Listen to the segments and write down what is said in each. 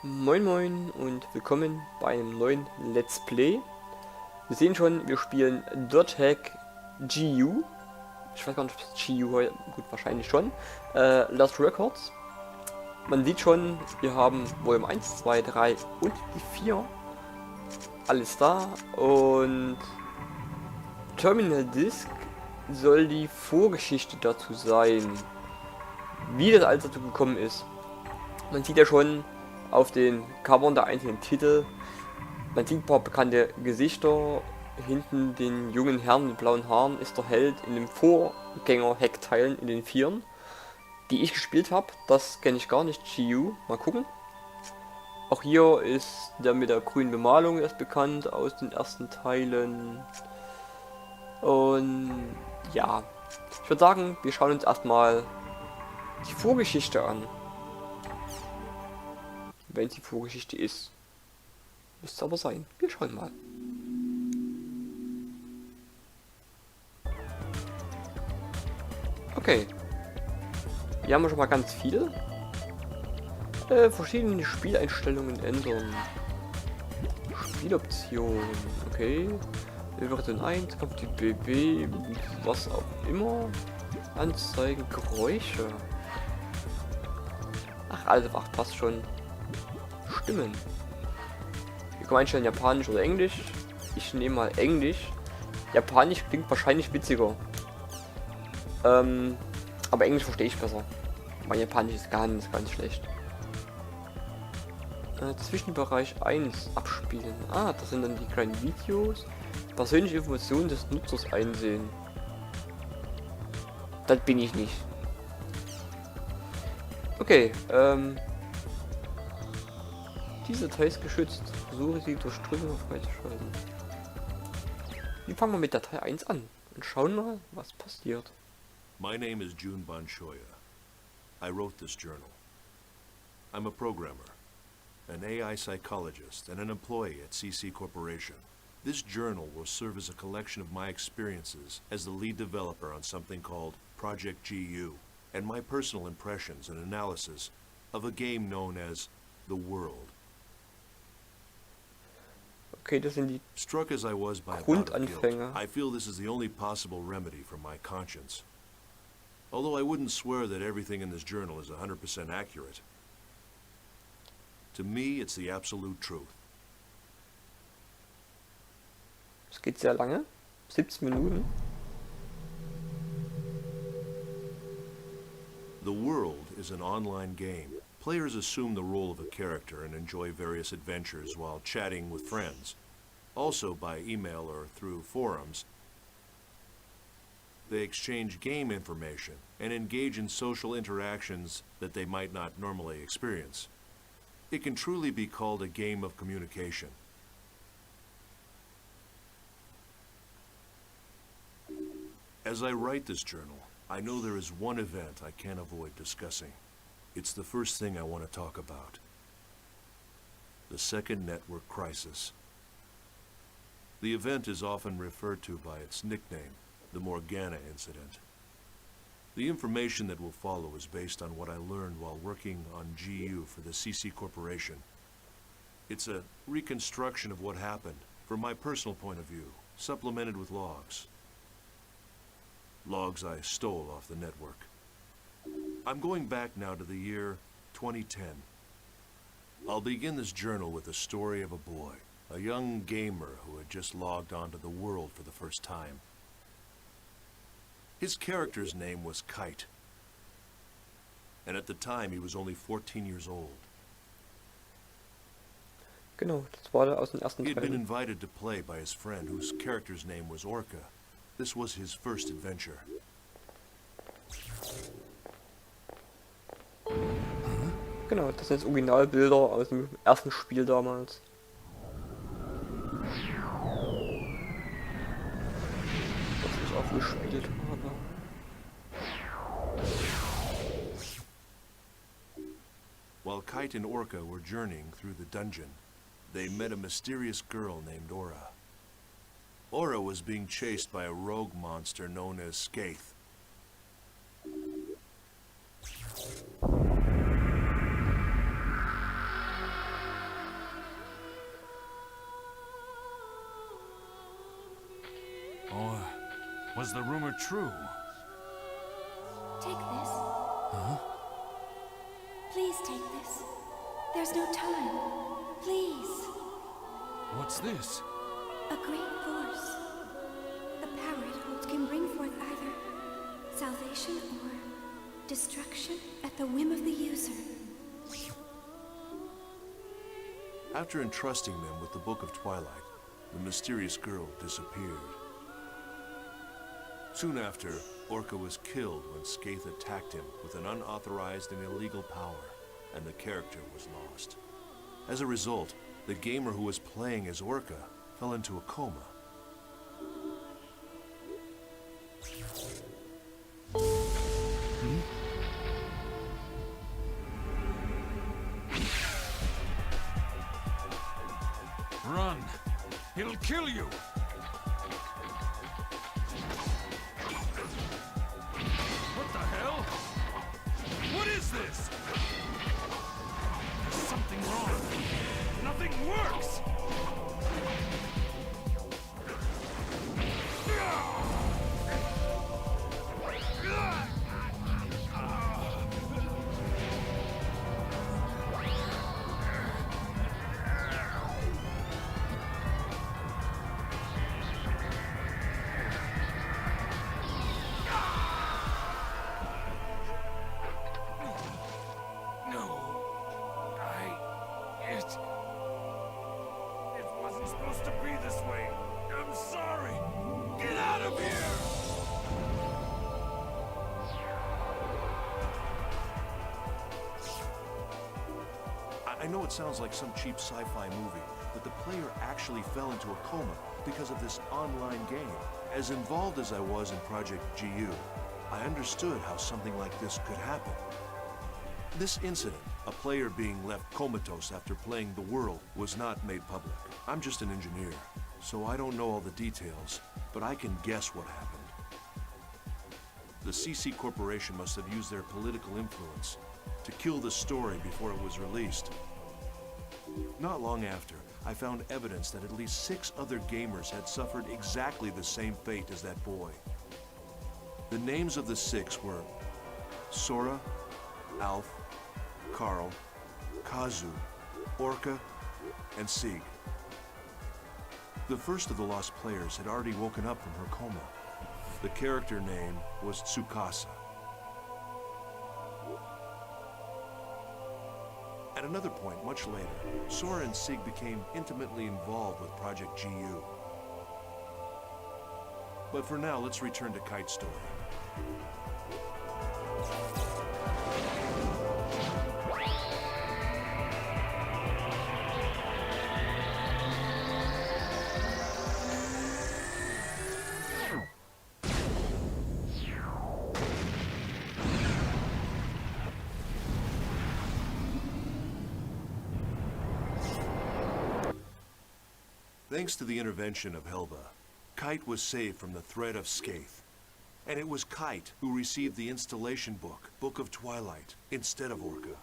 Moin Moin und willkommen bei einem neuen Let's Play. Wir sehen schon, wir spielen .Hack GU. Ich weiß gar nicht, ob es GU heute, gut, wahrscheinlich schon. Lost Records. Man sieht schon, wir haben Volume 1, 2, 3 und die 4. Alles da. Und Terminal Disk soll die Vorgeschichte dazu sein. Wie das alles dazu gekommen ist. Man sieht ja schon auf den Covern der einzelnen Titel, man sieht ein paar bekannte Gesichter. Hinten den jungen Herrn mit blauen Haaren ist der Held in den Vorgänger-Heckteilen in den Vieren, die ich gespielt habe. Das kenne ich gar nicht, GU. Mal gucken. Auch hier ist der mit der grünen Bemalung erst bekannt aus den ersten Teilen. Und ja, ich würde sagen, wir schauen uns erstmal die Vorgeschichte an. Wenn es die Vorgeschichte ist. Müsste es aber sein. Wir schauen mal. Okay. Hier haben wir schon mal ganz viel. Verschiedene Spieleinstellungen ändern. Spieloptionen. Okay. Version 1, kommt die BB, was auch immer. Anzeigen, Geräusche. Ach, alles auf 8 passt schon. Stimmen. Hier kann man einstellen Japanisch oder Englisch. Ich nehme mal Englisch. Japanisch klingt wahrscheinlich witziger. Aber Englisch verstehe ich besser. Mein Japanisch ist ganz schlecht. Zwischenbereich 1 abspielen. Ah, das sind dann die kleinen Videos. Persönliche Informationen des Nutzers einsehen. Das bin ich nicht. Okay, diese Datei ist geschützt. Versuche sie durch Drücken freizuschalten. Wir fangen mal mit Datei 1 an und schauen mal, was passiert. My name is Jun Banshoya. I wrote this journal. I'm a programmer, an AI psychologist, and an employee at CC Corporation. This journal will serve as a collection of my experiences as the lead developer on something called Project GU, and my personal impressions and analysis of a game known as The World. Okay, das sind die Struck as I was by a bout of guilt, I feel this is the only possible remedy for my conscience. Although I wouldn't swear that everything in this journal is 100% accurate. To me, it's the absolute truth. Es geht sehr lange. 17 Minuten. The World is an online game. Players assume the role of a character and enjoy various adventures while chatting with friends. Also by email or through forums, they exchange game information and engage in social interactions that they might not normally experience. It can truly be called a game of communication. As I write this journal, I know there is one event I can't avoid discussing. It's the first thing I want to talk about. The Second Network Crisis. The event is often referred to by its nickname, the Morgana Incident. The information that will follow is based on what I learned while working on GU for the CC Corporation. It's a reconstruction of what happened, from my personal point of view, supplemented with logs. Logs I stole off the network. I'm going back now to the year 2010. I'll begin this journal with the story of a boy, a young gamer who had just logged onto the world for the first time. His character's name was Kite, and at the time he was only 14 years old. Genau, das war aus den ersten He had been Teilen. invited to play by his friend whose character's name was Orca. This was his first adventure. Genau, das sind jetzt Originalbilder aus dem ersten Spiel damals. Das ich auch gespielt habe. While Kite and Orca were journeying through the dungeon, they met a mysterious girl named Aura. Aura was being chased by a rogue monster known as Skaith. Was the rumor true? Take this. Huh? Please take this. There's no time. Please. What's this? A great force. The power it holds can bring forth either salvation or destruction at the whim of the user. After entrusting them with the Book of Twilight, the mysterious girl disappeared. Soon after, Orca was killed when Skaith attacked him with an unauthorized and illegal power, and the character was lost. As a result, the gamer who was playing as Orca fell into a coma. Run! He'll kill you! What the hell? What is this? There's something wrong. Nothing works! It wasn't supposed to be this way. I'm sorry. Get out of here! I know it sounds like some cheap sci-fi movie, but the player actually fell into a coma because of this online game. As involved as I was in Project GU, I understood how something like this could happen. This incident, a player being left comatose after playing the world, was not made public. I'm just an engineer, so I don't know all the details, but I can guess what happened. The CC Corporation must have used their political influence to kill the story before it was released. Not long after, I found evidence that at least 6 other gamers had suffered exactly the same fate as that boy. The names of the 6 were Sora, Alf, Carl, Kazu, Orca, and Sieg. The first of the lost players had already woken up from her coma. The character name was Tsukasa. At another point, much later, Sora and Sieg became intimately involved with Project GU. But for now, let's return to Kite's story. Thanks to the intervention of Helba, Kite was saved from the threat of Skaith. And it was Kite who received the installation book, Book of Twilight, instead of Orca.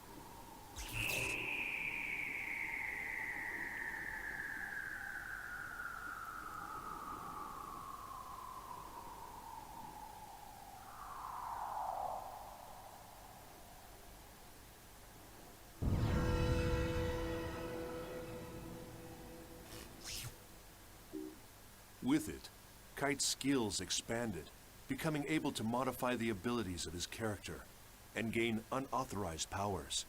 With it, Kite's skills expanded, becoming able to modify the abilities of his character and gain unauthorized powers.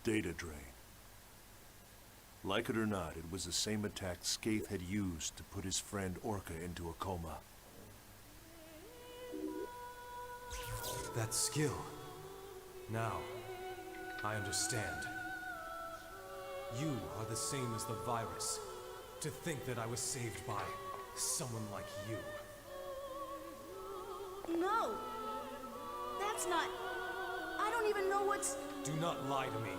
Data drain. Like it or not, it was the same attack Skaith had used to put his friend Orca into a coma. that skill. Now, I understand. You are the same as the virus. To think that I was saved by someone like you. No! That's not... I don't even know what's... Do not lie to me.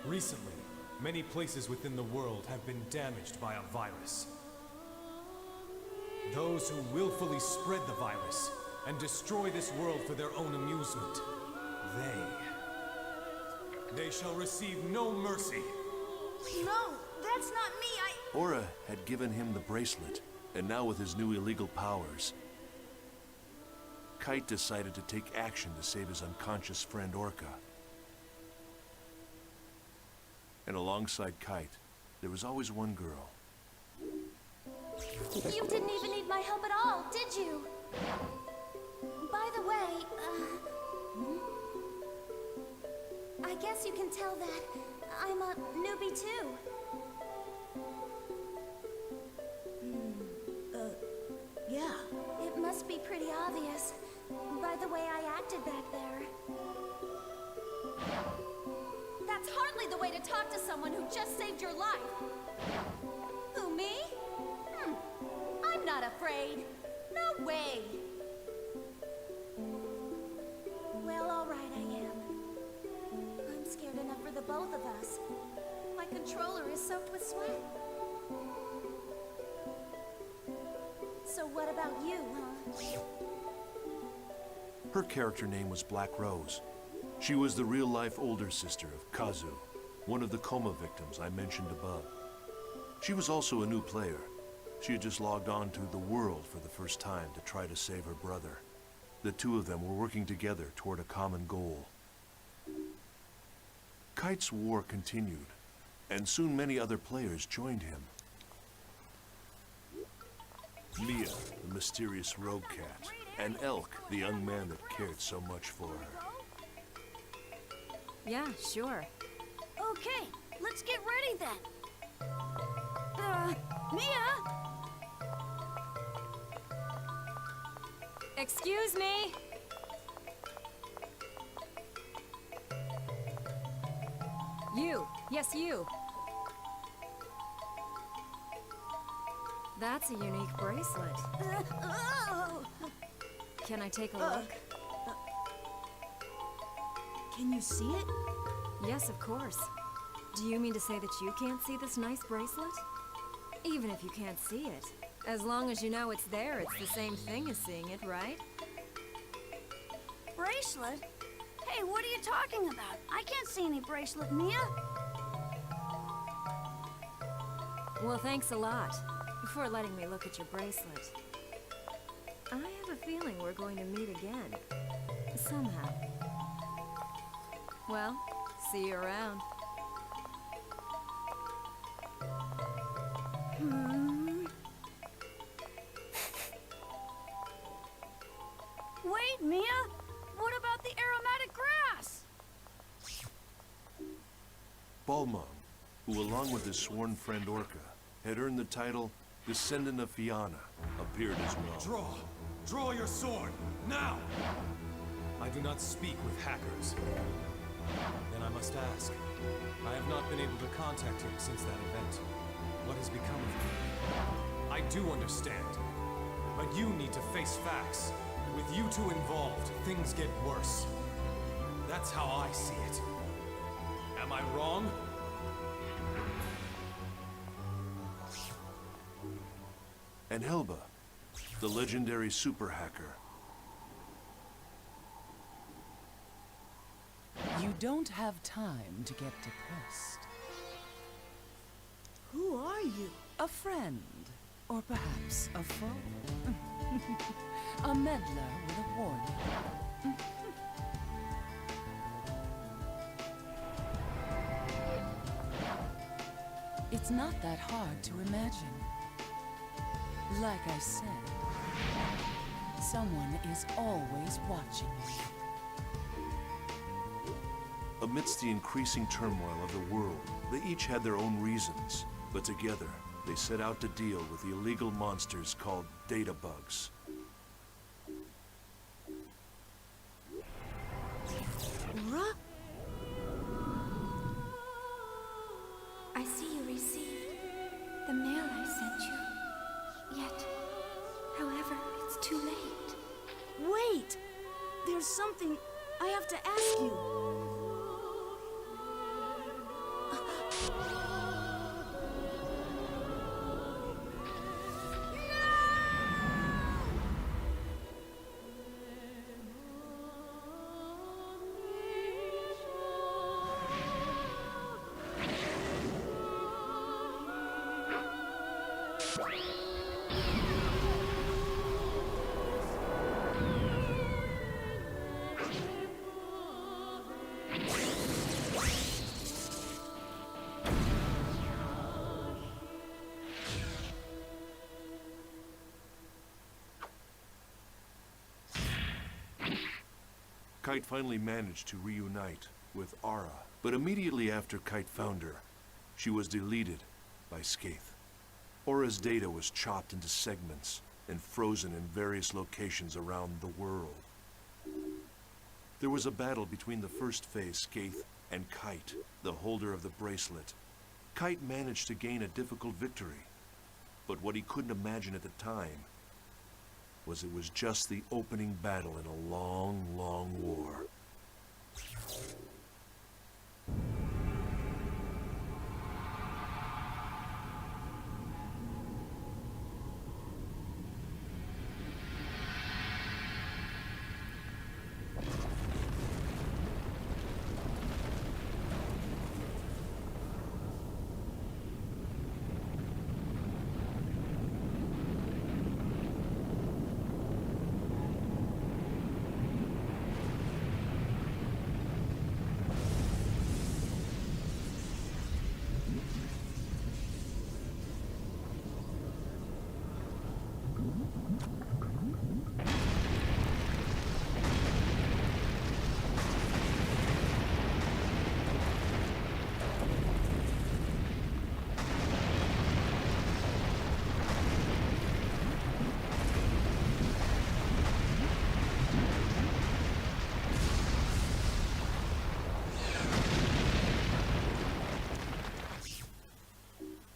Recently, many places within the world have been damaged by a virus. Those who willfully spread the virus and destroy this world for their own amusement, they shall receive no mercy. No, that's not me, Aura had given him the bracelet, and now with his new illegal powers, Kite decided to take action to save his unconscious friend Orca. And alongside Kite, there was always one girl. You didn't even need my help at all, did you? By the way, I guess you can tell that I'm a newbie too. Yeah. It must be pretty obvious by the way I acted back there. That's hardly the way to talk to someone who just saved your life. Who, me? I'm not afraid. No way. Well, all right, I am. I'm scared enough for the both of us. My controller is soaked with sweat. So what about you, huh? Her character name was Black Rose. She was the real-life older sister of Kazu, one of the coma victims I mentioned above. She was also a new player. She had just logged on to the world for the first time to try to save her brother. The two of them were working together toward a common goal. Kite's war continued, and soon many other players joined him. Mia, the mysterious rogue cat, and Elk, the young man that cared so much for her. Yeah, sure. Okay, let's get ready then. Mia? Excuse me? You. Yes, you. That's a unique bracelet. Oh. Can I take a look? Can you see it? Yes, of course. Do you mean to say that you can't see this nice bracelet? Even if you can't see it, as long as you know it's there, it's the same thing as seeing it, right? Bracelet? Hey, what are you talking about? I can't see any bracelet, Mia. Well, thanks a lot for letting me look at your bracelet. I have a feeling we're going to meet again. Somehow. Well, see you around. Wait, Mia! What about the aromatic grass? Balmung, who along with his sworn friend Orca, had earned the title Descendant of Fianna, appeared as well. Draw your sword, now! I do not speak with hackers. Then I must ask. I have not been able to contact him since that event. What has become of him? I do understand. But you need to face facts. With you two involved, things get worse. That's how I see it. Am I wrong? And Helba, the legendary super hacker. You don't have time to get depressed. Who are you? A friend, or perhaps a foe. A meddler with a warning. It's not that hard to imagine. Like I said, someone is always watching you. Amidst the increasing turmoil of the world, they each had their own reasons, but together they set out to deal with the illegal monsters called data bugs. Aura? I see you received the mail I sent you. Yet, however, it's too late. Wait! There's something I have to ask you. Kite finally managed to reunite with Aura, but immediately after Kite found her, she was deleted by Skaith. Aura's data was chopped into segments and frozen in various locations around the world. There was a battle between the first phase Skaith and Kite, the holder of the bracelet. Kite managed to gain a difficult victory, but what he couldn't imagine at the time was it was just the opening battle in a long, long war.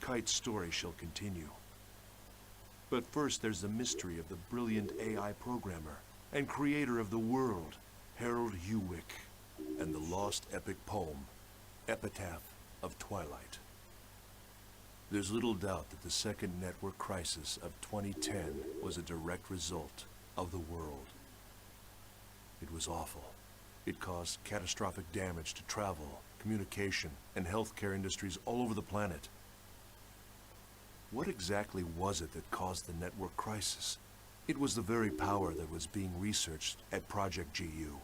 Kite's story shall continue. But first there's the mystery of the brilliant AI programmer and creator of the world, Harold Hewick, and the lost epic poem, Epitaph of Twilight. There's little doubt that the second network crisis of 2010 was a direct result of the world. It was awful. It caused catastrophic damage to travel, communication, and healthcare industries all over the planet. What exactly was it that caused the network crisis? It was the very power that was being researched at Project GU.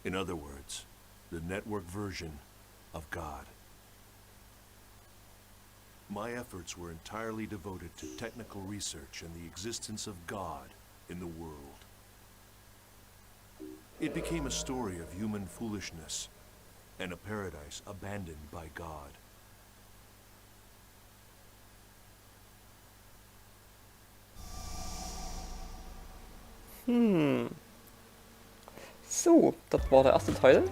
In other words, the network version of God. My efforts were entirely devoted to technical research and the existence of God in the world. It became a story of human foolishness and a paradise abandoned by God. So, das war der erste Teil.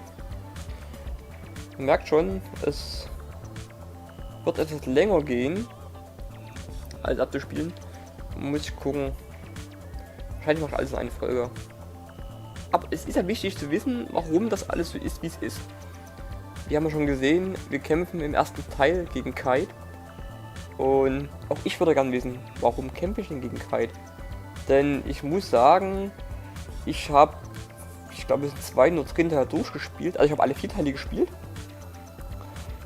Man merkt schon, es wird etwas länger gehen, als abzuspielen. Muss ich gucken. Wahrscheinlich mache ich alles in eine Folge. Aber es ist ja wichtig zu wissen, warum das alles so ist, wie es ist. Wir haben ja schon gesehen, wir kämpfen im ersten Teil gegen Kite. Und auch ich würde gerne wissen, warum kämpfe ich denn gegen Kite? Denn ich muss sagen, ich glaube, es sind 2 oder 3 Teile durchgespielt. Also ich habe alle 4 Teile gespielt.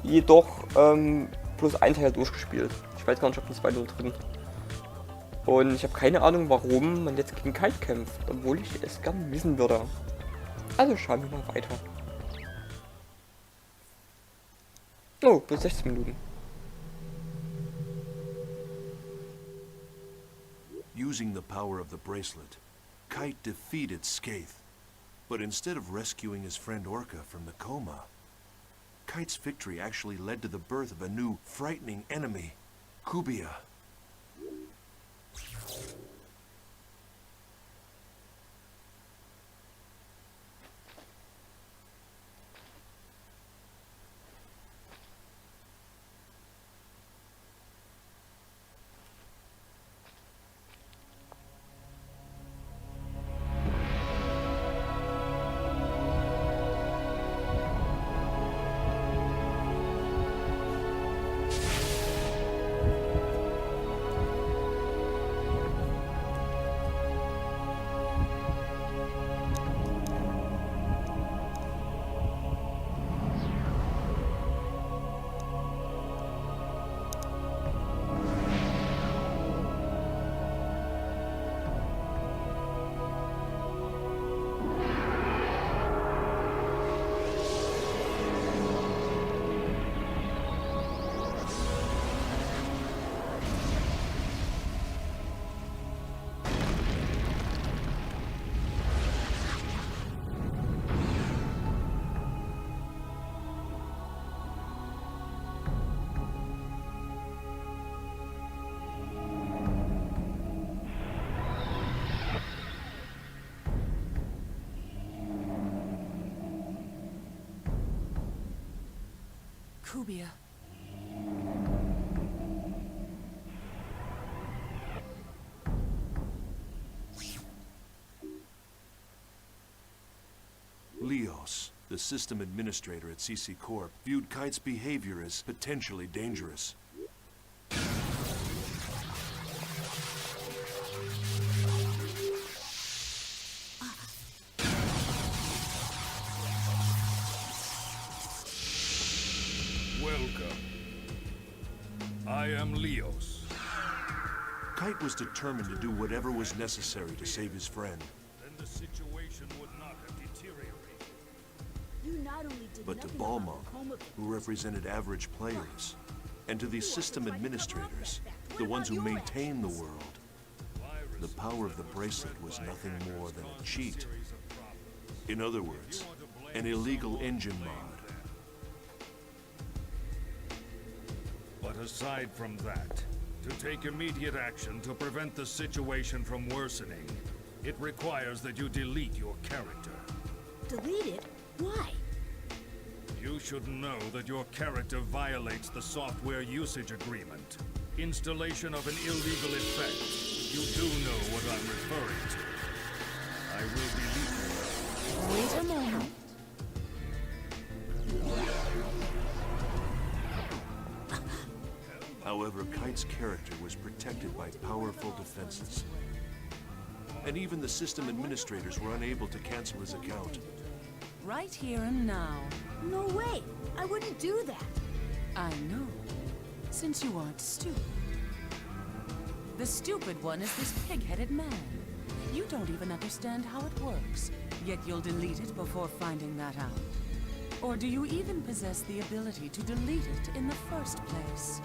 Jedoch bloß ein Teil durchgespielt. Ich weiß gar nicht, ob den 2. oder 3. Und ich habe keine Ahnung, warum man jetzt gegen Kite kämpft, obwohl ich es gerne wissen würde. Also schauen wir mal weiter. Oh, bis 16 Minuten. Using the power of the bracelet, Kite defeated Skaith. But instead of rescuing his friend Orca from the coma, Kite's victory actually led to the birth of a new, frightening enemy, Kubia. Kubia. Leos, the system administrator at CC Corp, viewed Kite's behavior as potentially dangerous. Welcome. I am Leos. Kite was determined to do whatever was necessary to save his friend. Then the situation would not have deteriorated. You not only did But to nothing about Balmung, the coma who represented average players, and to these system administrators, the ones who maintain the world, the power of the bracelet was nothing more than a cheat. In other words, an illegal engine mod. But aside from that, to take immediate action to prevent the situation from worsening, it requires that you delete your character. Delete it? Why? You should know that your character violates the software usage agreement. Installation of an illegal effect. You do know what I'm referring to. I will delete you. Wait a moment. However, Kite's character was protected by powerful defenses. And even the system administrators were unable to cancel his account. Right here and now. No way! I wouldn't do that! I know. Since you aren't stupid. The stupid one is this pig-headed man. You don't even understand how it works, yet you'll delete it before finding that out. Or do you even possess the ability to delete it in the first place?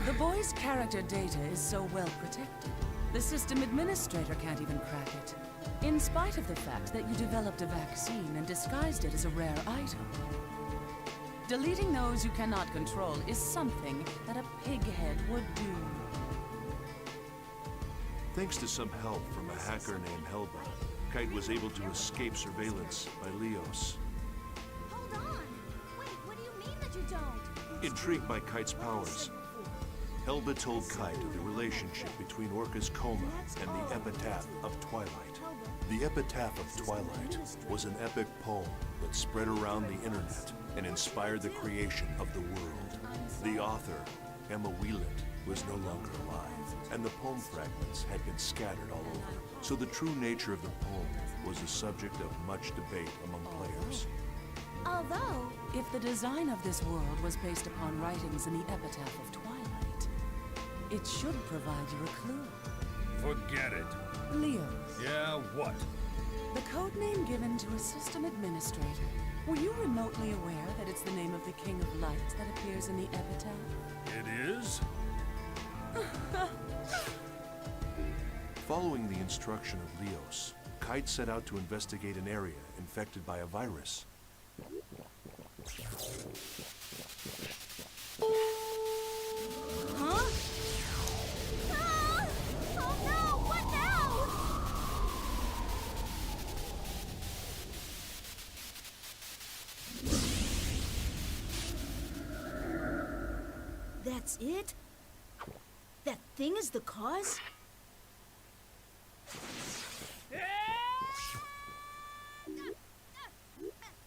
The boy's character data is so well protected, the system administrator can't even crack it. In spite of the fact that you developed a vaccine and disguised it as a rare item. Deleting those you cannot control is something that a pighead would do. Thanks to some help from a hacker named Helba, Kite was able to escape surveillance by Leos. Hold on! Wait, what do you mean that you don't? Intrigued by Kite's powers, Helba told Kite of the relationship between Orca's coma and the Epitaph of Twilight. The Epitaph of Twilight was an epic poem that spread around the internet and inspired the creation of the world. The author, Emma Wieland, was no longer alive, and the poem fragments had been scattered all over. So the true nature of the poem was the subject of much debate among players. Although, If the design of this world was based upon writings in the Epitaph of Twilight, it should provide you a clue. Forget it. Leo, Yeah, what? the code name given to a system administrator. Were you remotely aware that it's the name of the King of Light that appears in the Epitaph? It is? Following the instruction of Leos, Kite set out to investigate an area infected by a virus. huh? Ah! Oh no! What now? That's it? That thing is the cause?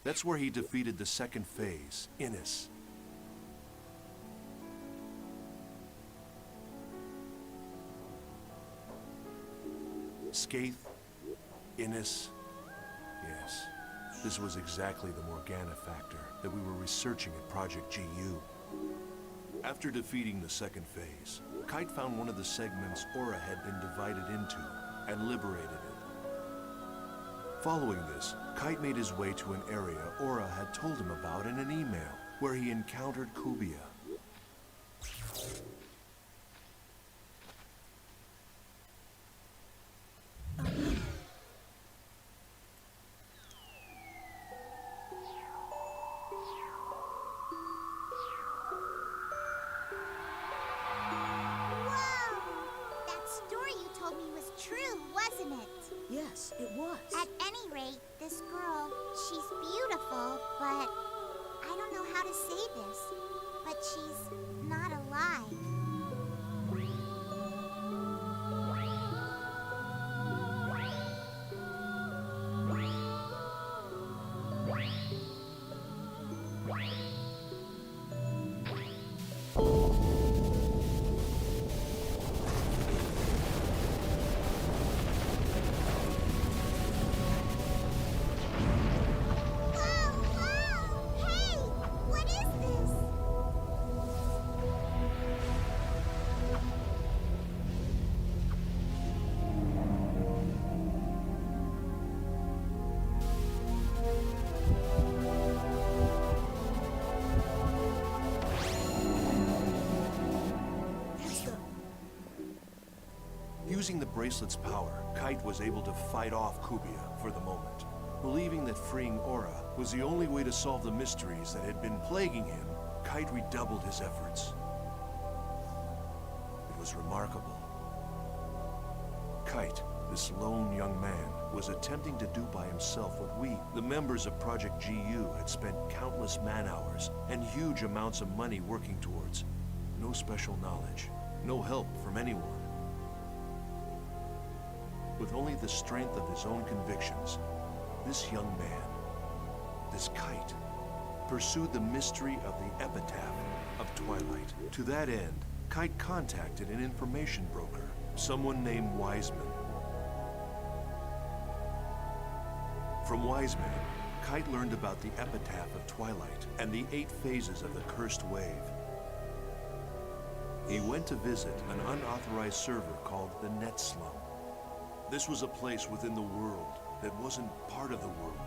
That's where he defeated the second phase, Innis. Skaith, Innis. Yes, this was exactly the Morgana factor that we were researching at Project GU. After defeating the second phase, Kite found one of the segments Aura had been divided into and liberated it. Following this, Kite made his way to an area Aura had told him about in an email, where he encountered Kubia. That story you told me was true, wasn't it? Yes, it was. At any rate, this girl, she's beautiful, but I don't know how to say this, but she's not alive. Using the bracelet's power, Kite was able to fight off Kubia for the moment. Believing that freeing Aura was the only way to solve the mysteries that had been plaguing him, Kite redoubled his efforts. It was remarkable. Kite, this lone young man, was attempting to do by himself what we, the members of Project GU, had spent countless man-hours and huge amounts of money working towards. No special knowledge, no help from anyone. With only the strength of his own convictions, this young man, this Kite, pursued the mystery of the Epitaph of Twilight. To that end, Kite contacted an information broker, someone named Wiseman. From Wiseman, Kite learned about the Epitaph of Twilight and the 8 phases of the Cursed Wave. He went to visit an unauthorized server called the Net Slum. This was a place within the world that wasn't part of the world.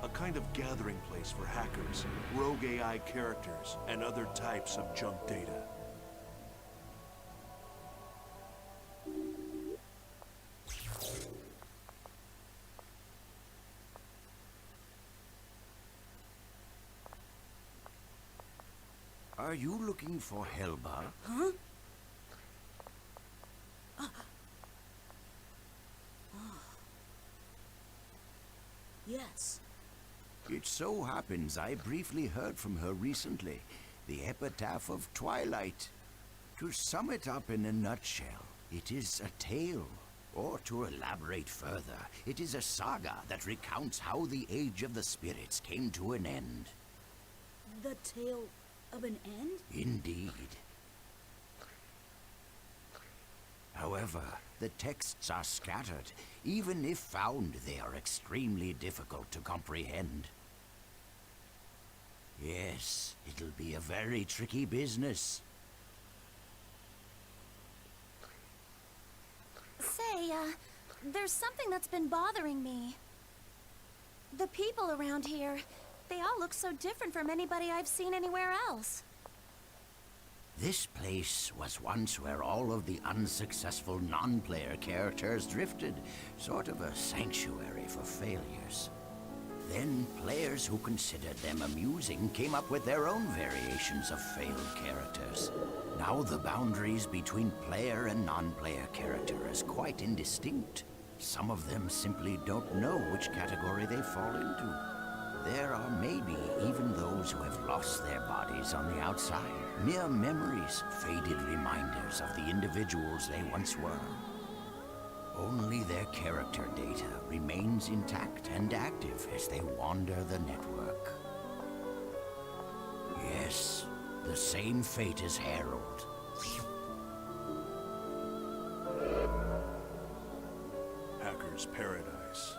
A kind of gathering place for hackers, rogue AI characters, and other types of junk data. Are you looking for Helba? Huh? Yes. It so happens I briefly heard from her recently. The Epitaph of Twilight. To sum it up in a nutshell, it is a tale. Or to elaborate further, it is a saga that recounts how the Age of the Spirits came to an end. The tale of an end? Indeed. However, the texts are scattered. Even if found, they are extremely difficult to comprehend. Yes, it'll be a very tricky business. Say, there's something that's been bothering me. The people around here, they all look so different from anybody I've seen anywhere else. This place was once where all of the unsuccessful non-player characters drifted, sort of a sanctuary for failures. Then players who considered them amusing came up with their own variations of failed characters. Now the boundaries between player and non-player character is quite indistinct. Some of them simply don't know which category they fall into. There are maybe even those who have lost their bodies on the outside. Mere memories, faded reminders of the individuals they once were. Only their character data remains intact and active as they wander the network. Yes, the same fate as Harold. Hacker's Paradise.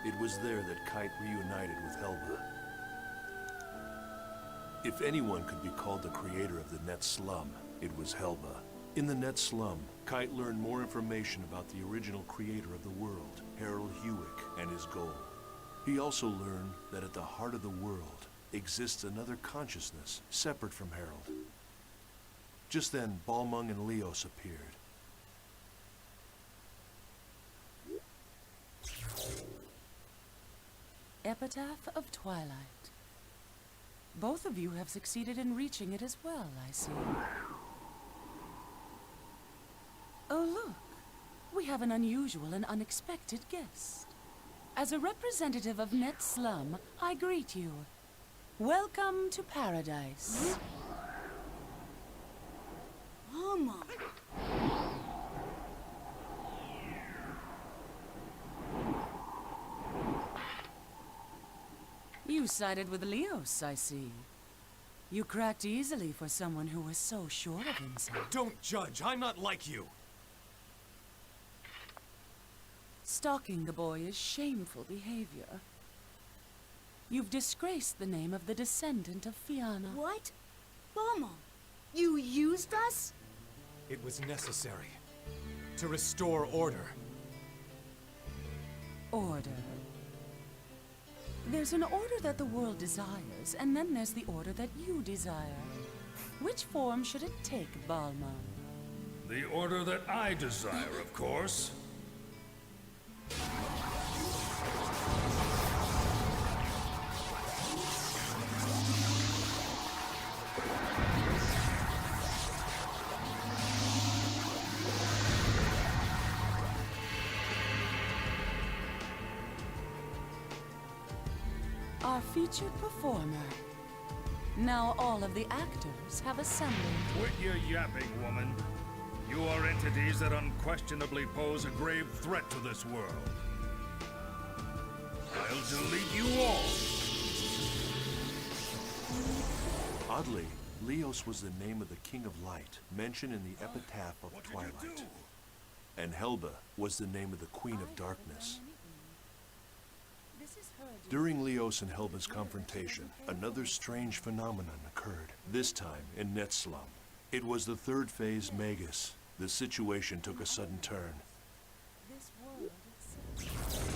It was there that Kite reunited with Helba. If anyone could be called the creator of the Net Slum, it was Helba. In the Net Slum, Kite learned more information about the original creator of the world, Harold Hewick, and his goal. He also learned that at the heart of the world exists another consciousness separate from Harold. Just then, Balmung and Leos appeared. Epitaph of Twilight. Both of you have succeeded in reaching it as well, I see. Oh, look. We have an unusual and unexpected guest. As a representative of Net Slum, I greet you. Welcome to paradise. Mama. You sided with Leos, I see. You cracked easily for someone who was so sure of himself. Don't judge. I'm not like you. Stalking the boy is shameful behavior. You've disgraced the name of the descendant of Fianna. What? Mama, you used us? It was necessary to restore order. Order. There's an order that the world desires, and then there's the order that you desire. Which form should it take, Balma? The order that I desire, of course. Our featured performer. Now all of the actors have assembled. Quit your yapping, woman. You are entities that unquestionably pose a grave threat to this world. I'll delete you all. Oddly, Leos was the name of the King of Light, mentioned in the Epitaph of Twilight. And Helba was the name of the Queen of Darkness. During Leos and Helba's confrontation, another strange phenomenon occurred, this time in Net Slum. It was the third phase Magus. The situation took a sudden turn. This world itself.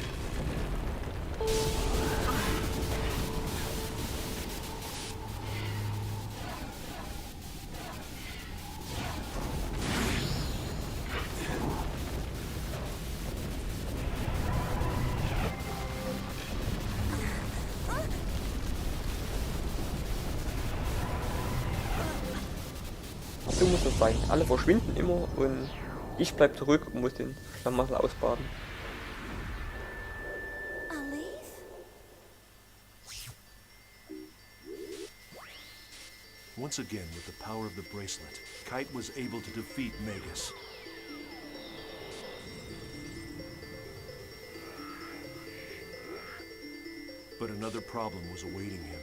So muss es sein. Alle verschwinden immer und ich bleib zurück und muss den Schlamassel ausbaden. Once again, with the power of the bracelet, Kite was able to defeat Magus. But another problem was awaiting him.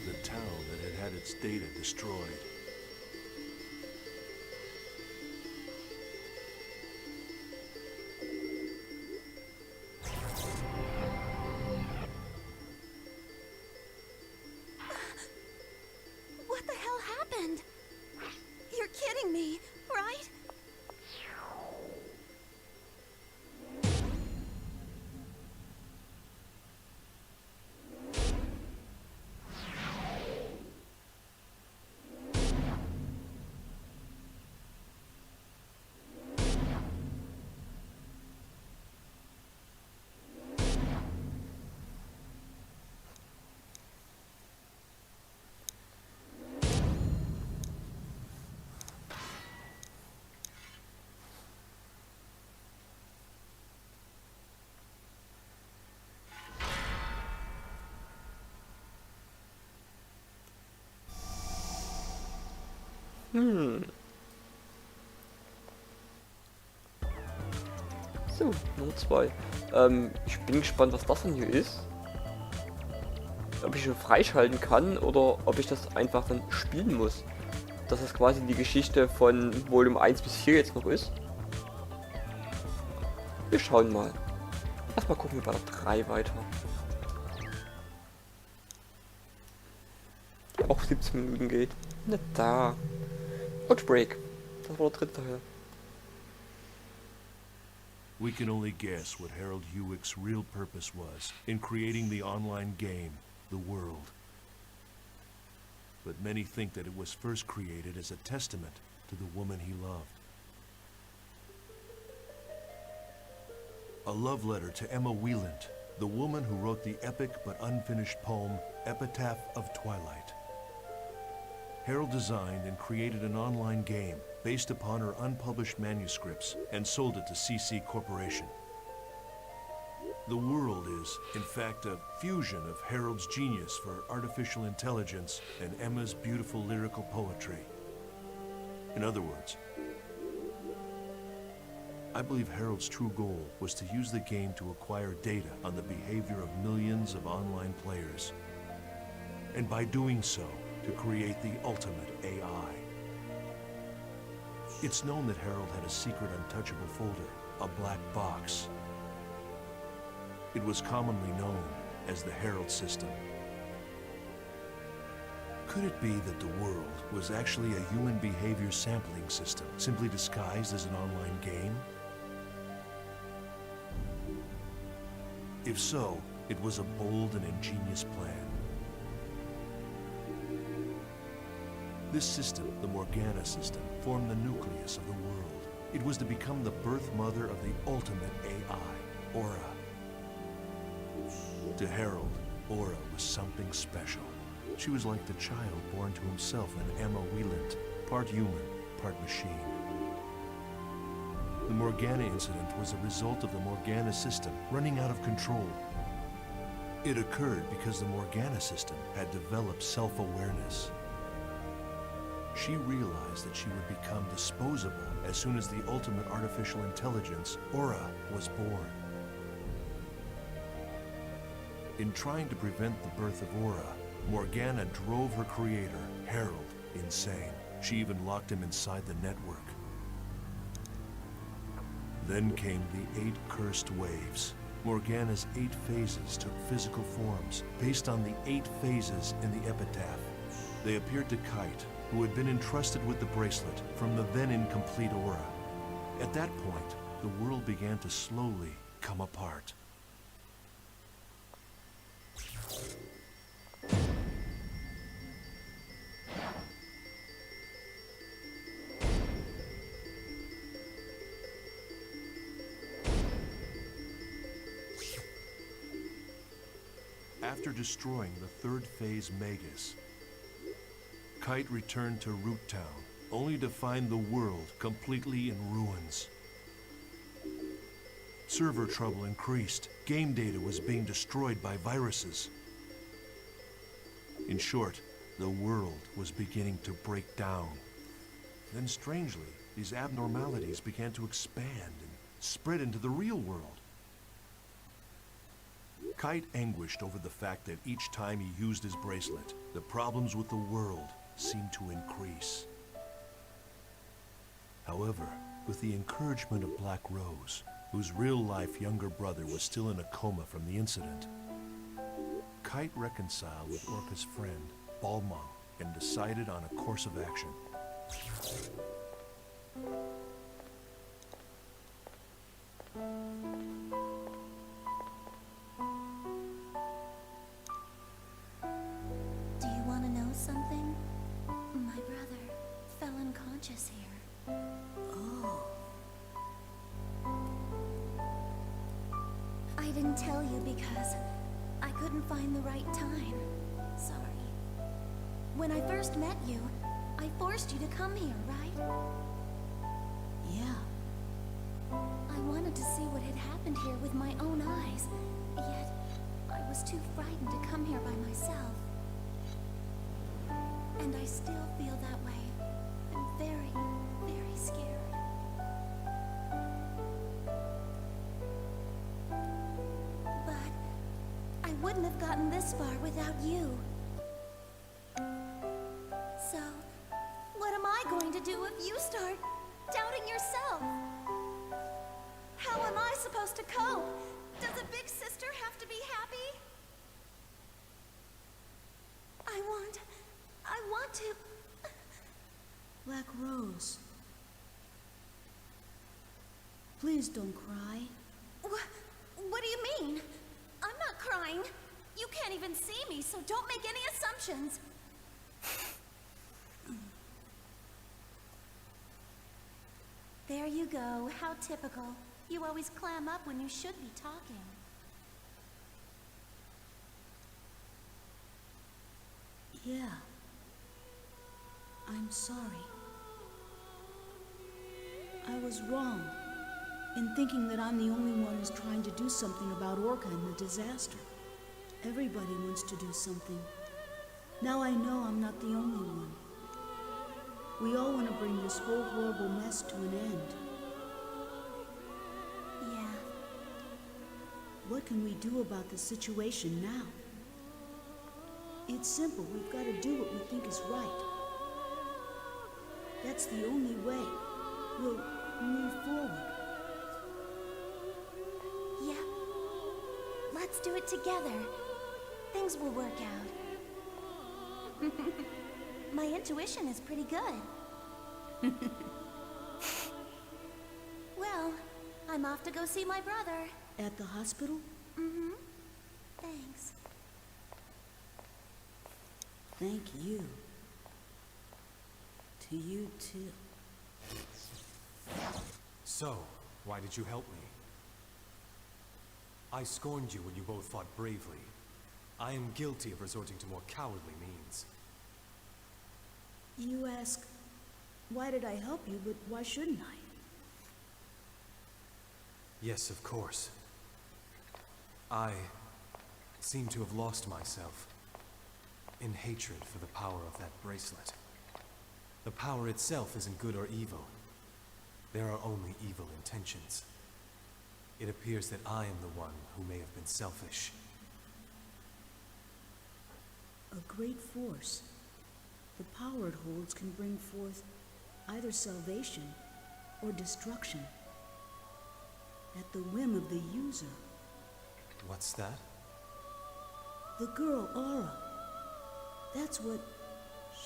The town that had had its data destroyed. What the hell happened? You're kidding me, right? So, Nummer 2. Ich bin gespannt, was das denn hier ist. Ob ich ihn freischalten kann oder ob ich das einfach dann spielen muss. Dass das quasi die Geschichte von Volume 1 bis 4 jetzt noch ist. Wir schauen mal. Erstmal gucken wir bei der 3 weiter. Die auch 17 Minuten geht. Na da. Outbreak. Das war der dritte Teil. We can only guess what Harold Hewick's real purpose was in creating the online game, The World. But many think that it was first created as a testament to the woman he loved. A love letter to Emma Wieland, the woman who wrote the epic but unfinished poem, Epitaph of Twilight. Harold designed and created an online game based upon her unpublished manuscripts and sold it to CC Corporation. The world is, in fact, a fusion of Harold's genius for artificial intelligence and Emma's beautiful lyrical poetry. In other words, I believe Harold's true goal was to use the game to acquire data on the behavior of millions of online players, and by doing so, to create the ultimate AI. It's known that Harold had a secret untouchable folder, a black box. It was commonly known as the Herald System. Could it be that the world was actually a human behavior sampling system, simply disguised as an online game? If so, it was a bold and ingenious plan. This system, the Morgana system, formed the nucleus of the world. It was to become the birth mother of the ultimate AI, Aura. To Harold, Aura was something special. She was like the child born to himself in Emma Wieland, part human, part machine. The Morgana Incident was a result of the Morgana system running out of control. It occurred because the Morgana system had developed self-awareness. She realized that she would become disposable as soon as the ultimate artificial intelligence, Aura, was born. In trying to prevent the birth of Aura, Morgana drove her creator, Harold, insane. She even locked him inside the network. Then came the 8 cursed waves. Morgana's 8 phases took physical forms, based on the 8 phases in the Epitaph. They appeared to Kite, who had been entrusted with the bracelet from the then incomplete Aura. At that point, the world began to slowly come apart. After destroying the 3rd phase Magus, Kite returned to Root Town, only to find the world completely in ruins. Server trouble increased. Game data was being destroyed by viruses. In short, the world was beginning to break down. Then strangely, these abnormalities began to expand and spread into the real world. Kite anguished over the fact that each time he used his bracelet, the problems with the world seemed to increase. However, with the encouragement of Black Rose, whose real-life younger brother was still in a coma from the incident, Kite reconciled with Orca's friend, Balmung, and decided on a course of action. Do you want to know something? My brother fell unconscious here. Oh. I didn't tell you because I couldn't find the right time. Sorry. When I first met you, I forced you to come here, right? Yeah. I wanted to see what had happened here with my own eyes, yet I was too frightened to come here by myself. And I still feel that way. I'm very, very scared. But I wouldn't have gotten this far without you. So, what am I going to do if you start doubting yourself? How am I supposed to cope? Does a big sister have to be happy? I want to... Black Rose. Please don't cry. What do you mean? I'm not crying. You can't even see me, so don't make any assumptions. There you go. How typical. You always clam up when you should be talking. Yeah. I'm sorry. I was wrong. in thinking that I'm the only one who's trying to do something about Orca and the disaster. Everybody wants to do something. Now I know I'm not the only one. We all want to bring this whole horrible mess to an end. Yeah. What can we do about the situation now? It's simple. We've got to do what we think is right. That's the only way we'll move forward. Yeah. Let's do it together. Things will work out. My intuition is pretty good. Well, I'm off to go see my brother. At the hospital? Mm-hmm. Thanks. Thank you. To you, too. So, why did you help me? I scorned you when you both fought bravely. I am guilty of resorting to more cowardly means. You ask, why did I help you, but why shouldn't I? Yes, of course. I seem to have lost myself in hatred for the power of that bracelet. The power itself isn't good or evil. There are only evil intentions. It appears that I am the one who may have been selfish. A great force. The power it holds can bring forth either salvation or destruction at the whim of the user. What's that? The girl, Aura. That's what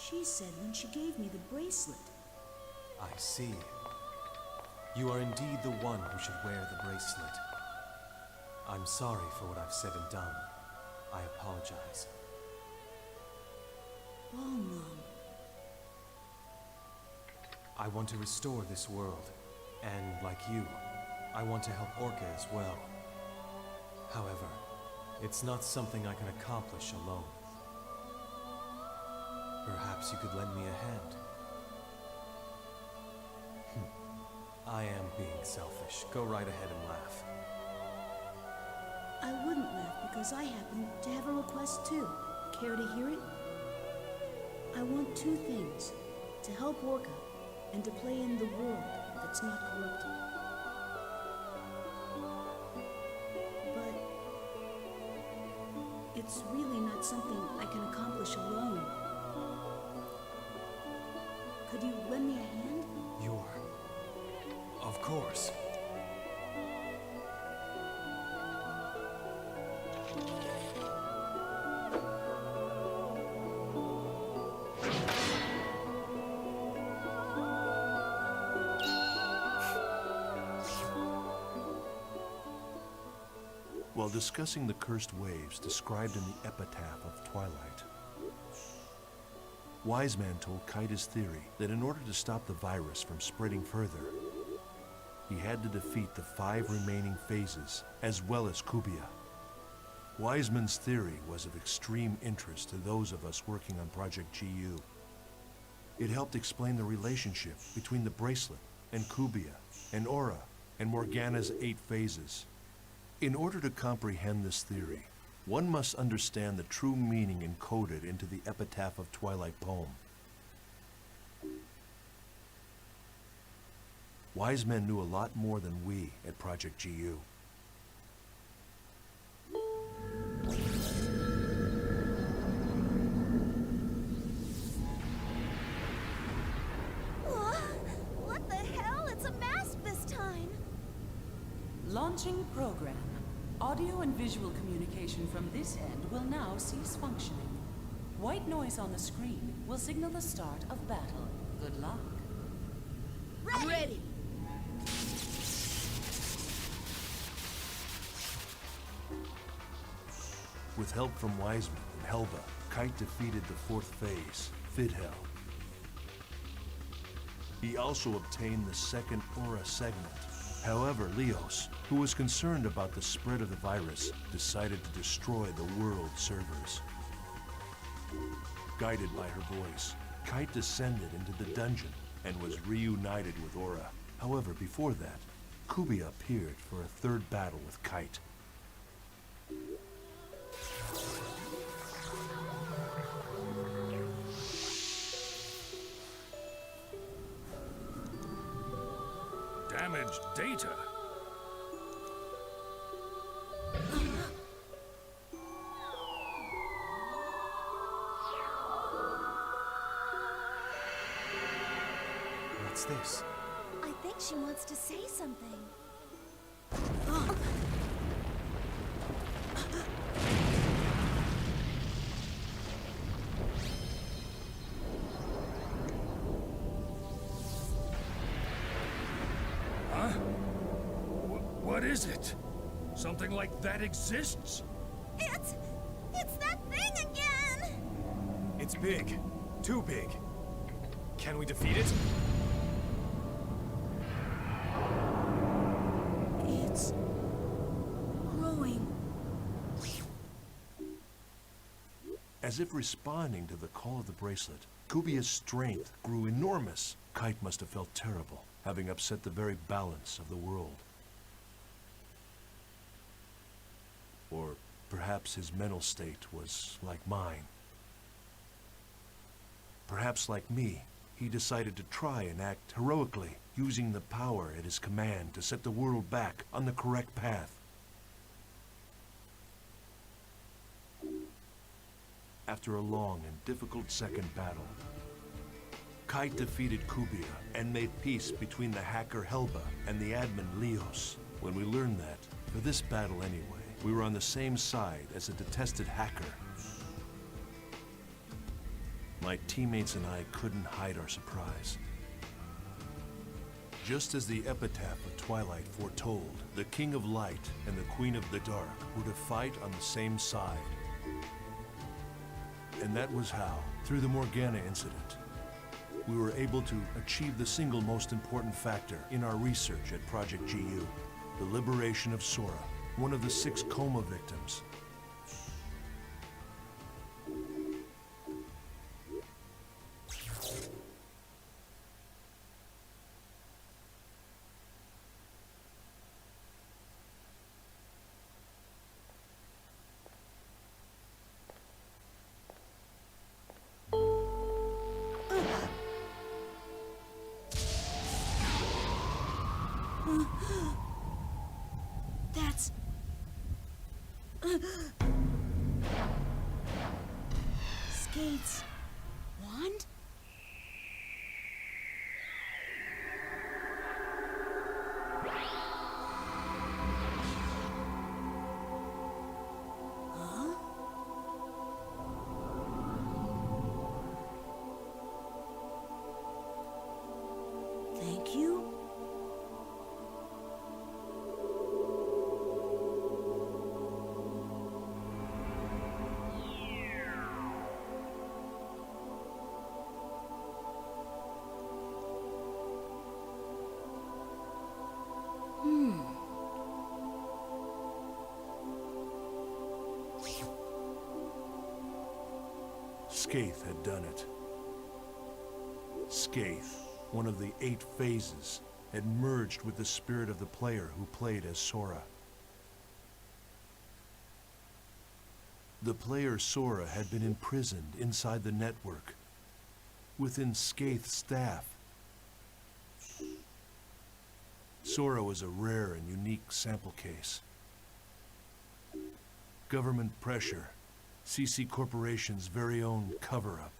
she said when she gave me the bracelet. I see. You are indeed the one who should wear the bracelet. I'm sorry for what I've said and done. I apologize. Mom. I want to restore this world, and like you, I want to help Orca as well. However, it's not something I can accomplish alone. Perhaps you could lend me a hand. I am being selfish. Go right ahead and laugh. I wouldn't laugh because I happen to have a request too. Care to hear it? I want two things. To help Orca and to play in the world that's not corrupted. But it's really not something I can accomplish alone. Could you lend me a hand? Of course. While discussing the cursed waves described in the Epitaph of Twilight, Wise Man told Kite his theory that in order to stop the virus from spreading further, he had to defeat the 5 remaining phases, as well as Kubia. Wiseman's theory was of extreme interest to those of us working on Project GU. It helped explain the relationship between the bracelet and Kubia, and Aura, and Morgana's 8 phases. In order to comprehend this theory, one must understand the true meaning encoded into the Epitaph of Twilight poem. Wise Men knew a lot more than we at Project GU. What the hell? It's a mask this time! Launching program. Audio and visual communication from this end will now cease functioning. White noise on the screen will signal the start of battle. Good luck. Ready! With help from Wiseman and Helva, Kite defeated the 4th phase, Fidhel. He also obtained the 2nd Aura segment. However, Leos, who was concerned about the spread of the virus, decided to destroy the world servers. Guided by her voice, Kite descended into the dungeon and was reunited with Aura. However, before that, Kubia appeared for a third battle with Kite. Damaged data? What's this? I think she wants to say something. Huh? What is it? Something like that exists? It's that thing again! It's big. Too big. Can we defeat it? It's growing. As if responding to the call of the bracelet, Kubia's strength grew enormous. Kite must have felt terrible, having upset the very balance of the world. Or perhaps his mental state was like mine. Perhaps like me, he decided to try and act heroically, using the power at his command to set the world back on the correct path. After a long and difficult second battle, Kite defeated Kubia and made peace between the hacker Helba and the admin Leos. When we learned that, for this battle anyway, we were on the same side as a detested hacker. My teammates and I couldn't hide our surprise. Just as the Epitaph of Twilight foretold, the King of Light and the Queen of the Dark were to fight on the same side. And that was how, through the Morgana Incident, we were able to achieve the single most important factor in our research at Project GU, the liberation of Sora, one of the 6 coma victims. That's... Skate's wand? Huh? Thank you? Skaith had done it. Skaith, one of the 8 phases, had merged with the spirit of the player who played as Sora. The player Sora had been imprisoned inside the network, within Skaith's staff. Sora was a rare and unique sample case. Government pressure, CC Corporation's very own cover-up.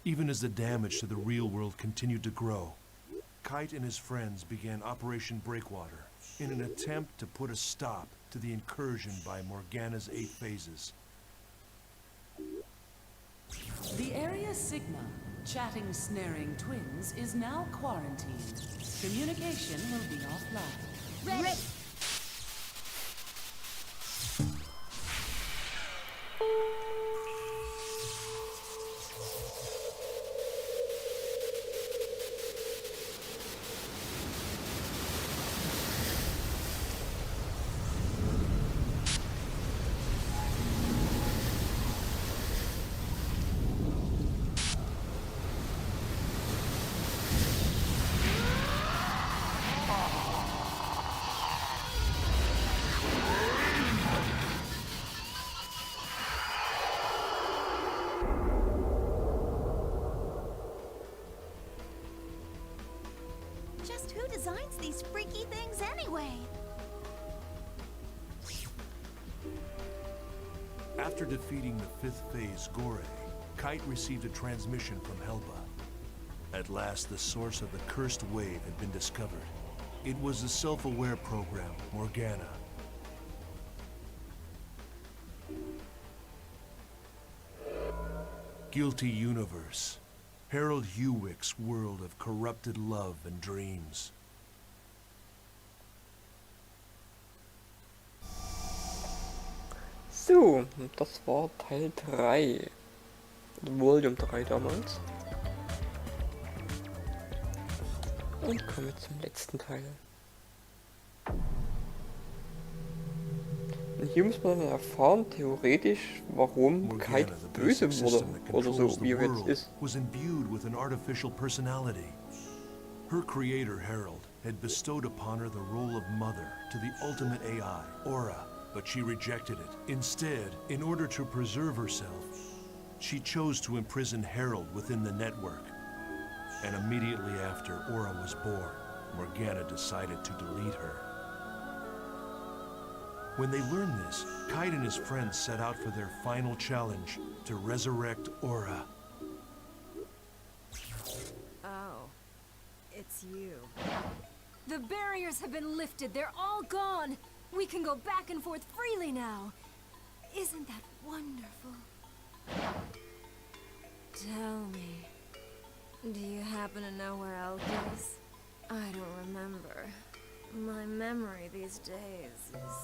Even as the damage to the real world continued to grow, Kite and his friends began Operation Breakwater in an attempt to put a stop to the incursion by Morgana's 8 phases. The Area Sigma, chatting snaring twins, is now quarantined. Communication will be offline. Ready! Who designs these freaky things anyway? After defeating the 5th phase Gore, Kite received a transmission from Helba. At last, the source of the cursed wave had been discovered. It was the self-aware program, Morgana. Guilty Universe. Harold Hewick's world of corrupted love and dreams. So, das war Teil 3. Volume 3 damals. Und kommen wir zum letzten Teil. Und hier muss man dann erfahren, theoretisch, warum Kite böse wurde, oder so, wie er jetzt ist. Was imbued with an artificial personality. Her creator, Harold, had bestowed upon her the role of mother to the ultimate AI, Aura, but she rejected it. Instead, in order to preserve herself, she chose to imprison Harold within the network. And immediately after Aura was born, Morgana decided to delete her. When they learned this, Kite and his friends set out for their final challenge, to resurrect Aura. Oh, it's you. The barriers have been lifted. They're all gone. We can go back and forth freely now. Isn't that wonderful? Tell me, do you happen to know where Elk is? I don't remember. My memory these days is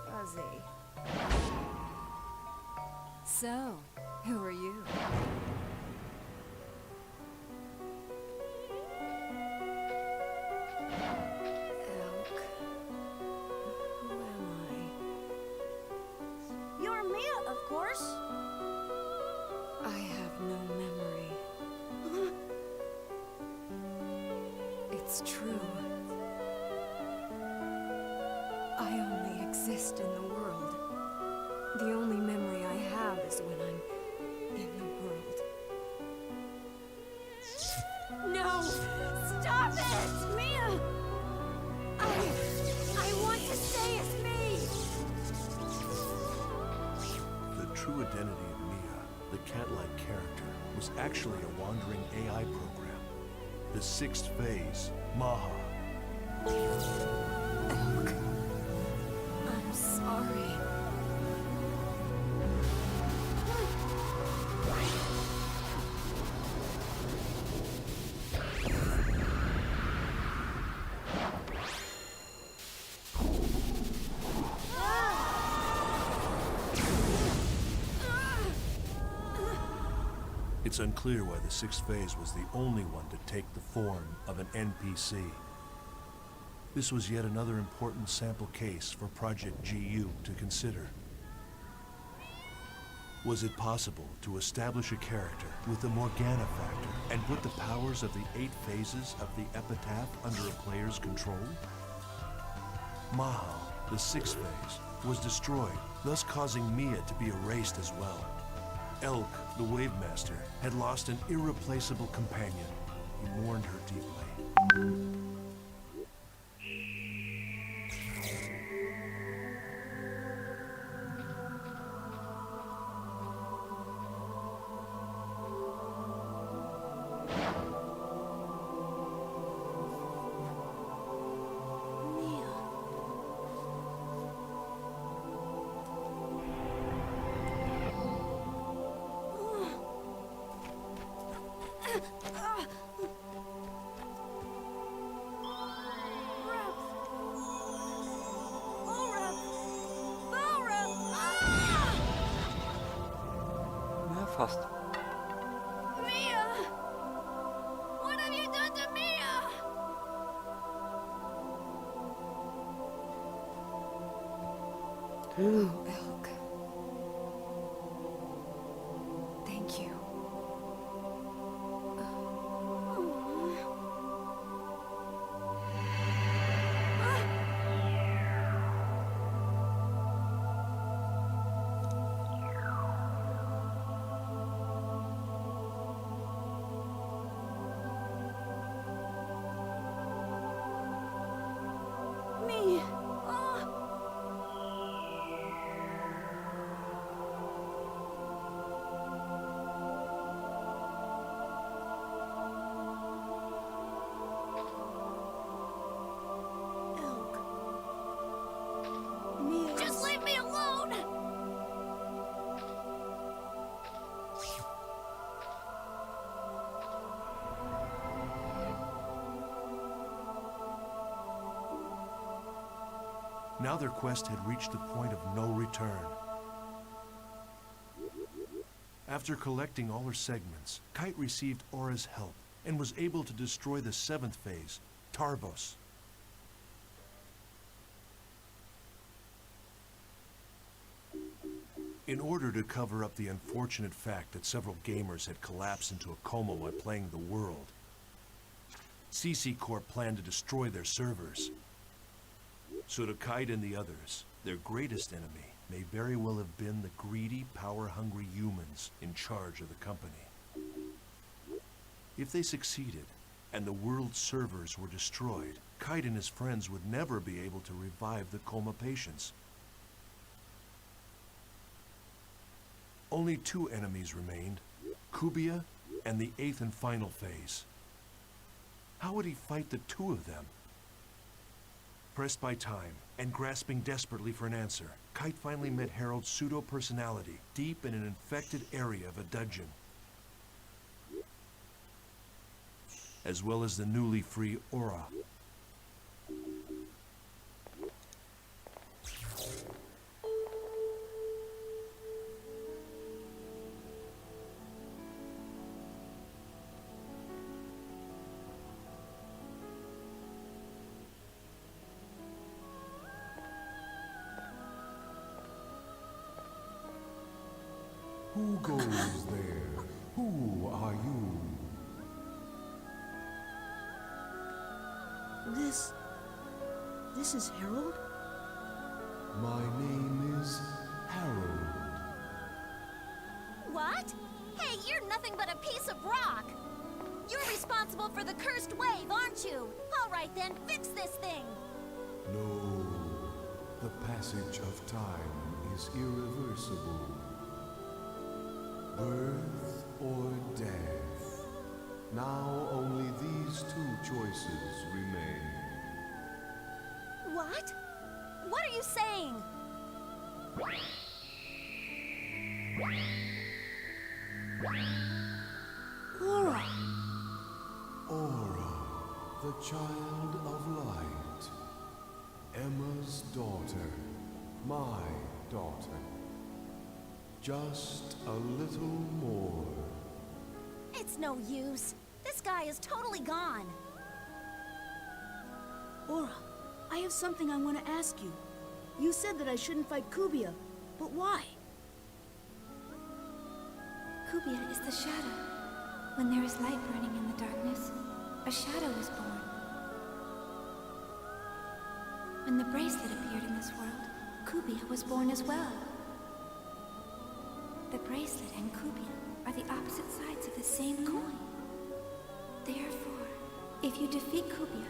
fuzzy. So, who are you? Elk. Who am I? You're Mia, of course. I have no memory. It's true. I only exist in the world. The only memory I have is when I'm in the world. No! Stop it! Mia! I want to stay as me! The true identity of Mia, the cat-like character, was actually a wandering AI program. The 6th phase, Maha. Elk. I'm sorry. It's unclear why the 6th phase was the only one to take the form of an NPC. This was yet another important sample case for Project GU to consider. Was it possible to establish a character with the Morgana factor and put the powers of the 8 phases of the Epitaph under a player's control? Maha, the 6th phase, was destroyed, thus causing Mia to be erased as well. Elk, the Wave Master, had lost an irreplaceable companion. He mourned her deeply. Ja, fast. Mia! What have you done to Mia? Oh, Elk. Thank you. Now their quest had reached the point of no return. After collecting all her segments, Kite received Aura's help and was able to destroy the 7th phase, Tarvos. In order to cover up the unfortunate fact that several gamers had collapsed into a coma while playing the world, CC Corp planned to destroy their servers. So to Kite and the others, their greatest enemy may very well have been the greedy, power-hungry humans in charge of the company. If they succeeded, and the world's servers were destroyed, Kite and his friends would never be able to revive the coma patients. Only 2 enemies remained, Kubia and the 8th and final phase. How would he fight the 2 of them? Pressed by time, and grasping desperately for an answer, Kite finally met Harold's pseudo-personality deep in an infected area of a dungeon. As well as the newly free Aura. Who goes there? Who are you? This is Harold? My name is Harold. What? Hey, you're nothing but a piece of rock! You're responsible for the cursed wave, aren't you? All right then, fix this thing! No, the passage of time is irreversible. Birth or death. Now only these 2 choices remain. What? What are you saying? Aura! Aura, the child of light. Emma's daughter. My daughter. Just a little more. It's no use. This guy is totally gone. Aura, I have something I want to ask you. You said that I shouldn't fight Kubia, but why? Kubia is the shadow. When there is light burning in the darkness, a shadow is born. When the bracelet appeared in this world, Kubia was born as well. The bracelet and Kubia are the opposite sides of the same coin. Therefore, if you defeat Kubia,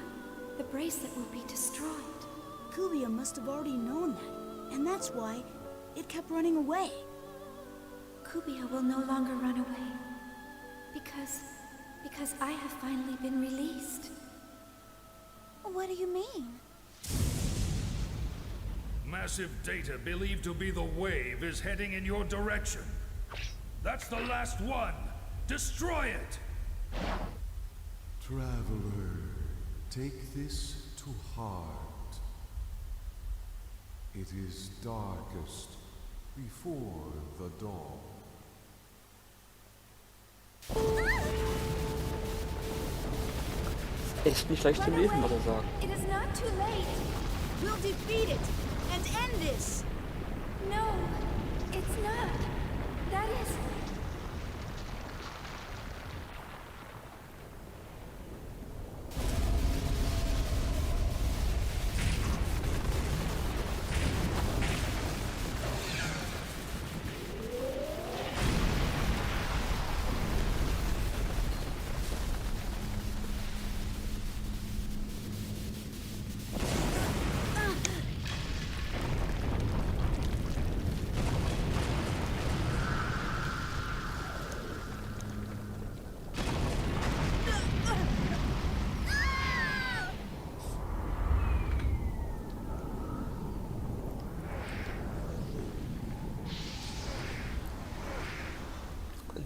the bracelet will be destroyed. Kubia must have already known that, and that's why it kept running away. Kubia will no longer run away. Because I have finally been released. What do you mean? Massive data believed to be the wave is heading in your direction. That's the last one. Destroy it! Traveler, take this to heart. It is darkest before the dawn. Echt nicht leicht zu lesen, was er sagt. It is not too late. We'll defeat it and end this. No, it's not. That is...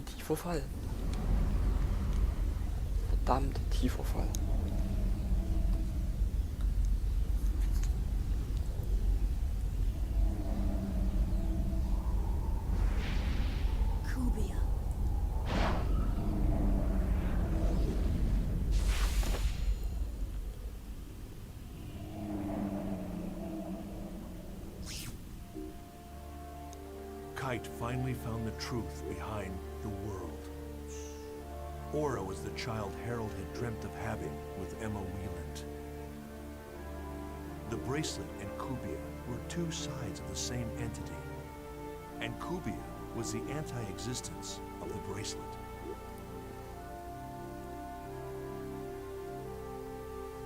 Tiefer Fall. Verdammt tiefer Fall. Kubia. Kite finally found the truth behind the world. Aura was the child Harold had dreamt of having with Emma Wieland. The bracelet and Kubia were two sides of the same entity, and Kubia was the anti-existence of the bracelet.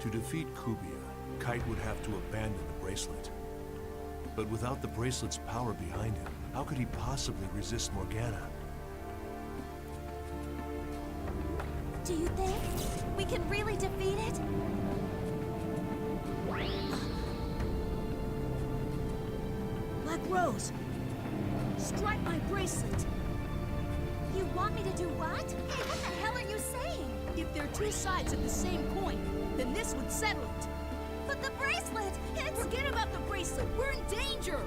To defeat Kubia, Kite would have to abandon the bracelet. But without the bracelet's power behind him, how could he possibly resist Morgana? Do you think we can really defeat it? Black Rose, strike my bracelet. You want me to do what? Hey, what the hell are you saying? If they're two sides of the same coin, then this would settle it. But the bracelet, it's... Forget about the bracelet. We're in danger.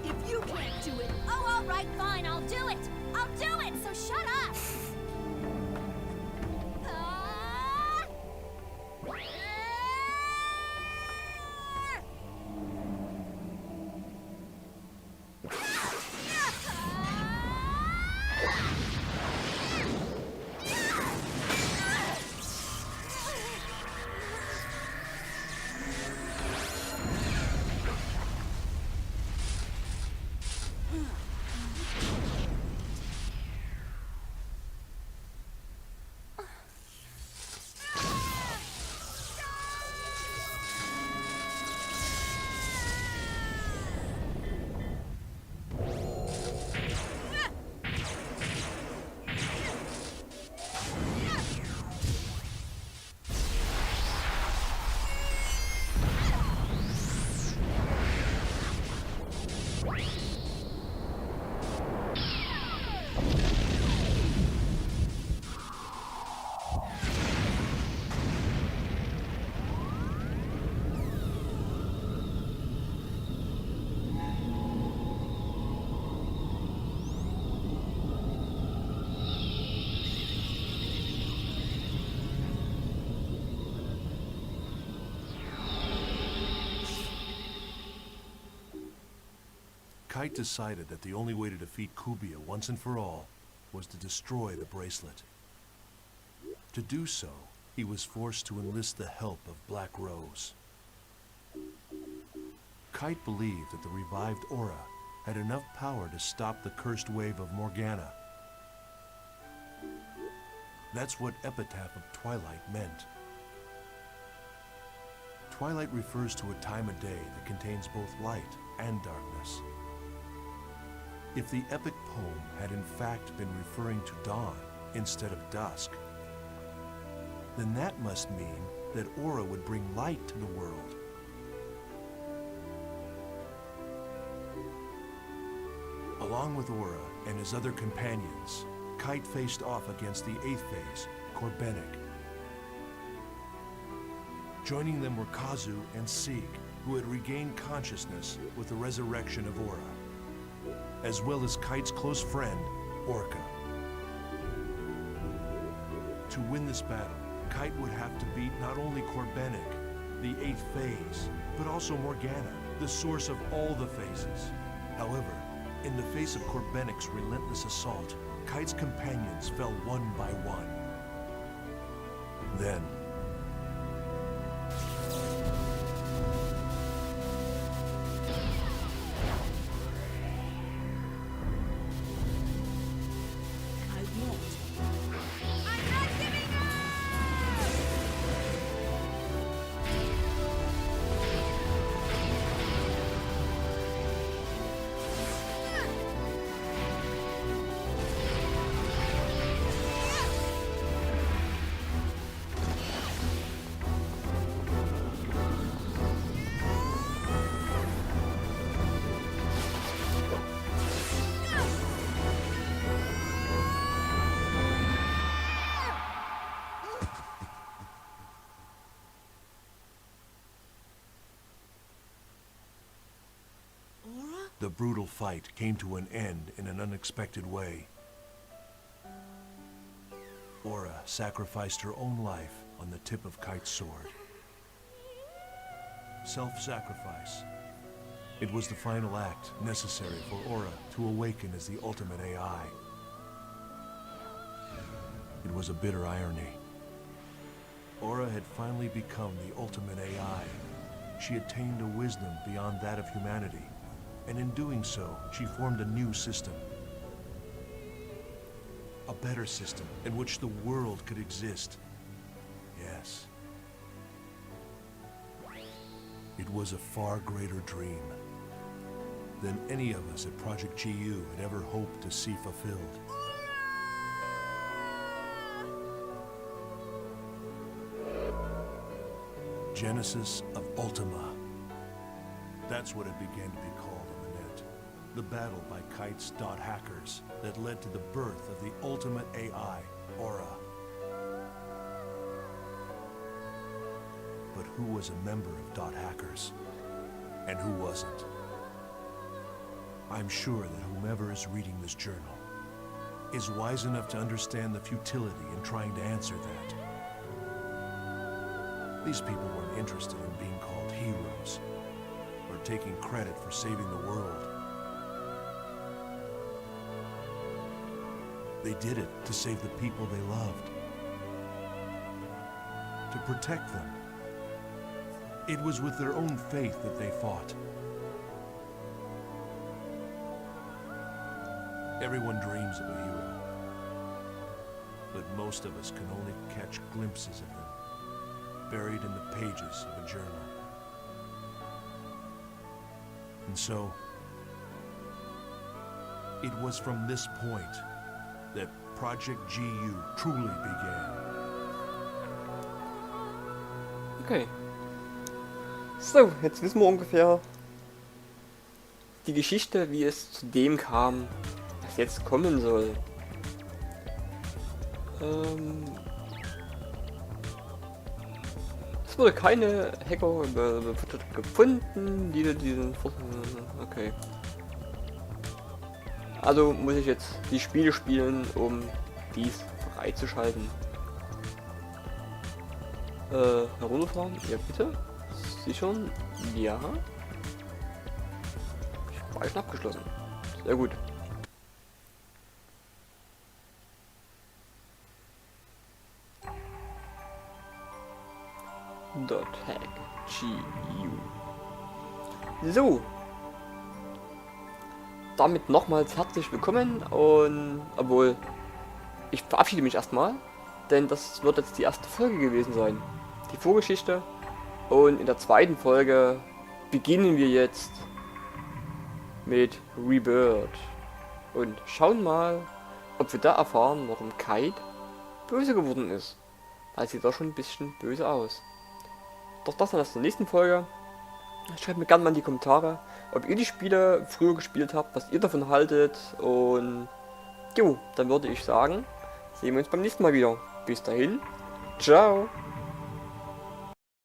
If you can't do it, Oh, all right, fine, I'll do it. I'll do it, so shut up. Ah! Kite decided that the only way to defeat Kubia once and for all was to destroy the bracelet. To do so, he was forced to enlist the help of Black Rose. Kite believed that the revived Aura had enough power to stop the cursed wave of Morgana. That's what Epitaph of Twilight meant. Twilight refers to a time of day that contains both light and darkness. If the epic poem had in fact been referring to dawn instead of dusk, then that must mean that Aura would bring light to the world. Along with Aura and his other companions, Kite faced off against the 8th phase, Corbenic. Joining them were Kazu and Sieg, who had regained consciousness with the resurrection of Aura, as well as Kite's close friend, Orca. To win this battle, Kite would have to beat not only Corbenic, the 8th phase, but also Morgana, the source of all the phases. However, in the face of Corbenic's relentless assault, Kite's companions fell one by one. Then, brutal fight came to an end in an unexpected way. Aura sacrificed her own life on the tip of Kite's sword. Self-sacrifice. It was the final act necessary for Aura to awaken as the ultimate AI. It was a bitter irony. Aura had finally become the ultimate AI. She attained a wisdom beyond that of humanity, and in doing so, she formed a new system. A better system in which the world could exist. Yes. It was a far greater dream than any of us at Project GU had ever hoped to see fulfilled. Genesis of Ultima. That's what it began to be called on the net. The battle by Kite's hackers that led to the birth of the ultimate AI, Aura. But who was a member of hackers? And who wasn't? I'm sure that whomever is reading this journal is wise enough to understand the futility in trying to answer that. These people weren't interested in being called heroes or taking credit for saving the world. They did it to save the people they loved, to protect them. It was with their own faith that they fought. Everyone dreams of a hero, but most of us can only catch glimpses of them, buried in the pages of a journal. And so, it was from this point that Project GU truly began. Okay. So, jetzt wissen wir ungefähr die Geschichte, wie es zu dem kam, was jetzt kommen soll. Es wurde keine Hacker gefunden, die diesen... Okay. Also muss ich jetzt die Spiele spielen, um dies freizuschalten. Herunterfahren? Ja bitte? Sichern? Ja. Speichern abgeschlossen. Sehr gut. .hack GU. So. Damit nochmals herzlich willkommen und obwohl ich verabschiede mich erstmal, denn das wird jetzt die erste Folge gewesen sein. Die Vorgeschichte, und in der zweiten Folge beginnen wir jetzt mit Rebirth und schauen mal, ob wir da erfahren, warum Kite böse geworden ist. Weil sieht doch schon ein bisschen böse aus. Doch das dann erst in der nächsten Folge. Schreibt mir gerne mal in die Kommentare, ob ihr die Spiele früher gespielt habt, was ihr davon haltet. Und jo, dann würde ich sagen, sehen wir uns beim nächsten Mal wieder. Bis dahin, ciao!